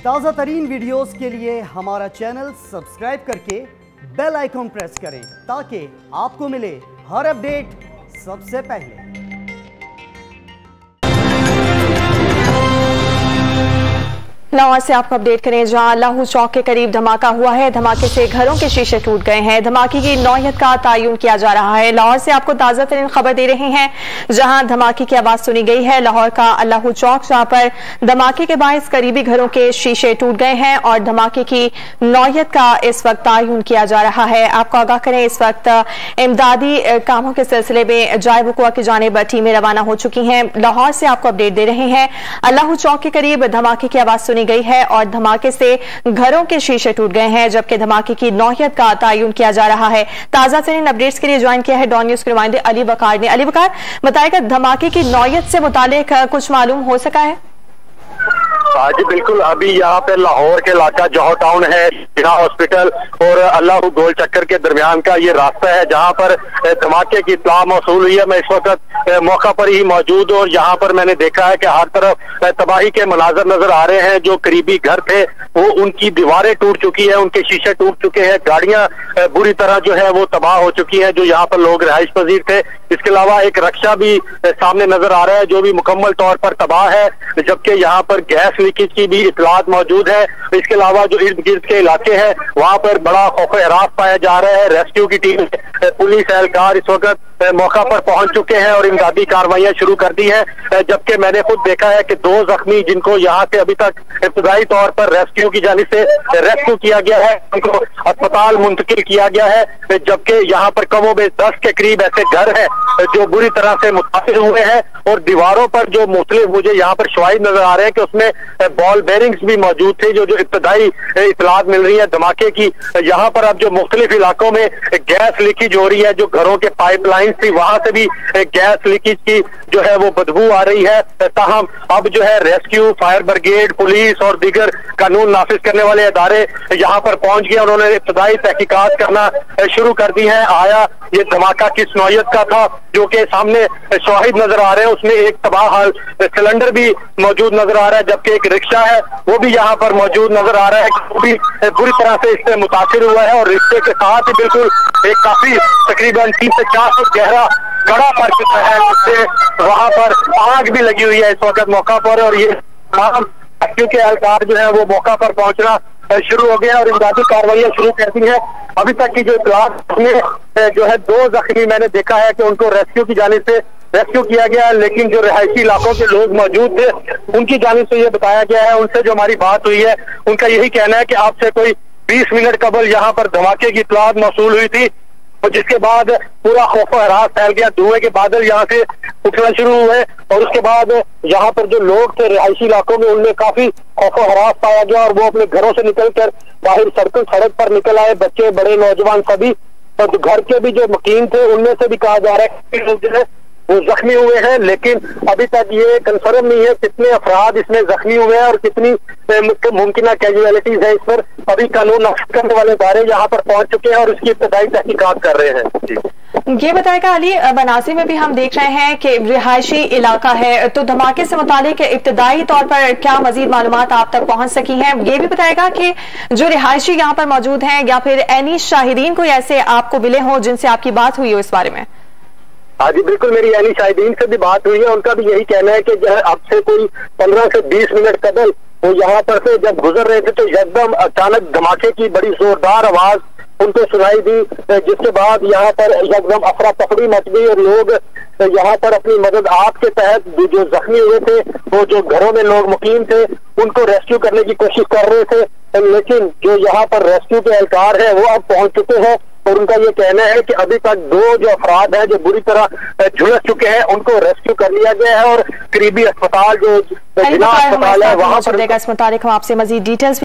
ताज़ा तरीन वीडियोस के लिए हमारा चैनल सब्सक्राइब करके बेल आइकॉन प्रेस करें ताकि आपको मिले हर अपडेट सबसे पहले। लाहौर से आपको अपडेट करें, जहां लाहू चौक के करीब धमाका हुआ है। धमाके से घरों के शीशे टूट गए हैं। धमाके की नौयत का तयन किया जा रहा है। लाहौर से आपको ताज़ा तरीन खबर दे रहे हैं, जहां धमाके की आवाज सुनी गई है। लाहौर का लाहू चौक, जहां पर धमाके के बायस करीबी घरों के शीशे टूट गए हैं और धमाके की नौयत का इस वक्त तयन किया जा रहा है। आपको आगाह करें, इस वक्त इमदादी कामों के सिलसिले में जायब वक़ुआ की जानिब टीमें रवाना हो चुकी हैं। लाहौर से आपको अपडेट दे रहे हैं, लाहू चौक के करीब धमाके की आवाज सुनी गई है और धमाके से घरों के शीशे टूट गए हैं, जबकि धमाके की नौयत का तयन किया जा रहा है। ताजा तरीन अपडेट्स के लिए ज्वाइन किया है डॉन न्यूज के नुमाइंदे अली वकार ने। अली वकार, बताएगा धमाके की नौयत से मुतालिक कुछ मालूम हो सका है? जी बिल्कुल, अभी यहाँ पे लाहौर के इलाका जौहर टाउन है, जिना हॉस्पिटल और अल्लाहू गोल चक्कर के दरमियान का ये रास्ता है, जहाँ पर धमाके की इत्तला मौसूल हुई है। मैं इस वक्त मौका पर ही मौजूद हूँ और यहाँ पर मैंने देखा है कि हर तरफ तबाही के मनाजर नजर आ रहे हैं। जो करीबी घर थे वो उनकी दीवारें टूट चुकी है, उनके शीशे टूट चुके हैं, गाड़ियां बुरी तरह जो है वो तबाह हो चुकी है, जो यहाँ पर लोग रिहाइश पजीर थे। इसके अलावा एक रक्षा भी सामने नजर आ रहा है जो भी मुकम्मल तौर पर तबाह है, जबकि यहाँ पर गैस लीकेज की भी इतलात मौजूद है। इसके अलावा जो इर्द गिर्द के इलाके हैं वहां पर बड़ा खौफ हरास पाया जा रहा है। रेस्क्यू की टीम, पुलिस एहलकार इस वक्त मौका पर पहुंच चुके हैं और इमदादी कार्रवाइयां शुरू कर दी है, जबकि मैंने खुद देखा है कि 2 जख्मी जिनको यहाँ से अभी तक इब्तदाई तौर पर रेस्क्यू की जानिब से रेस्क्यू किया गया है, उनको अस्पताल मुंतकिल किया गया है, जबकि यहाँ पर कमोबेश 10 के करीब ऐसे घर हैं जो बुरी तरह से मुतासिर हुए हैं और दीवारों पर जो मुख्तलिफ मुझे यहाँ पर शवाहिद नजर आ रहे हैं कि उसमें बॉल बेरिंग्स भी मौजूद थे। जो इब्तदाई इतलात मिल रही है धमाके की, यहाँ पर अब जो मुख्तलिफ इलाकों में गैस लीकेज हो रही है, जो घरों के पाइपलाइन थी वहां से भी गैस लीकेज की जो है वो बदबू आ रही है। ताहम अब जो है रेस्क्यू, फायर ब्रिगेड, पुलिस और दीगर कानून नाफिज करने वाले अदारे यहाँ पर पहुंच गए। उन्होंने इब्तदाई तहकीकात करना शुरू कर दी है। आया ये धमाका किस नौयत का था, जो कि सामने शवाहिद नजर आ रहे हैं, उसमें एक तबाह हाल सिलेंडर भी मौजूद नजर आ रहा है, जबकि एक रिक्शा है वो भी यहाँ पर मौजूद नजर आ रहा है, वो भी बुरी तरह से इससे मुतासिर हुआ है। और रिक्शे के साथ ही बिल्कुल एक काफी तकरीबन 3 से 4 फुट गहरा गड़ा पड़ चुका है, जिससे वहां पर आग भी लगी हुई है इस वक्त मौका पर। और ये तमाम क्योंकि एहलकार जो है वो मौका पर पहुंचना शुरू हो गया और इमदादी कार्रवाइयां शुरू कर दी है। अभी तक की जो इतलात में जो है 2 जख्मी मैंने देखा है कि उनको रेस्क्यू की जानिब से रेस्क्यू किया गया है, लेकिन जो रिहायशी इलाकों के लोग मौजूद थे उनकी जानिब से ये बताया गया है, उनसे जो हमारी बात हुई है उनका यही कहना है कि आपसे कोई 20 मिनट कबल यहाँ पर धमाके की इतलात मौसूल हुई थी और जिसके बाद पूरा खौफ हरास फैल गया, धुएं के बादल यहाँ से उठना शुरू हुए और उसके बाद यहाँ पर जो लोग थे रिहायशी इलाकों में उनमें काफी खौफ हरास पाया गया और वो अपने घरों से निकलकर बाहर सड़क पर निकल आए, बच्चे बड़े नौजवान सभी। और घर के भी जो मुकीम थे उनमें से भी कहा जा रहा है कि लोग जो है वो जख्मी हुए हैं, लेकिन अभी तक ये कंफर्म नहीं है कितने अफराद इसमें जख्मी हुए हैं और कितनी मुमकिन कैजुअलिटीज है। इस पर अभी कानून नाफिज करने वाले इदारे यहाँ पर पहुंच चुके हैं और इसकी इब्तदाई तहकीकात कर रहे हैं। ये बताएगा अली, बनासी में भी हम देख रहे हैं कि रिहायशी इलाका है, तो धमाके से मुतालिक इब्तदाई तौर पर क्या मजीद मालूमात आप तक पहुंच सकी हैं? ये भी बताएगा कि जो रिहायशी यहाँ पर मौजूद हैं या फिर एनी शाहिदीन कोई ऐसे आपको मिले हों जिनसे आपकी बात हुई हो इस बारे में? हाँ जी बिल्कुल, मेरी यानी शाहिदीन से भी बात हुई है। उनका भी यही कहना है कि जो है अब से कोई 15 से 20 मिनट कबल वो यहाँ पर से जब गुजर रहे थे तो एकदम अचानक धमाके की बड़ी जोरदार आवाज उनको सुनाई दी, जिसके बाद यहाँ पर एकदम अफरा तफरी मच गई और लोग यहाँ पर अपनी मदद आपके तहत जो जख्मी हुए थे, वो जो घरों में लोग मुकीम थे, उनको रेस्क्यू करने की कोशिश कर रहे थे, लेकिन जो यहाँ पर रेस्क्यू के एहलकार हैं वो अब पहुंच चुके हैं और उनका ये कहना है कि अभी तक 2 जो अफराद हैं जो बुरी तरह झुलस चुके हैं उनको रेस्क्यू कर लिया गया है और करीबी अस्पताल जो जिला अस्पताल है वहां पर इस मुतालिक हम आपसे मजीद डिटेल्स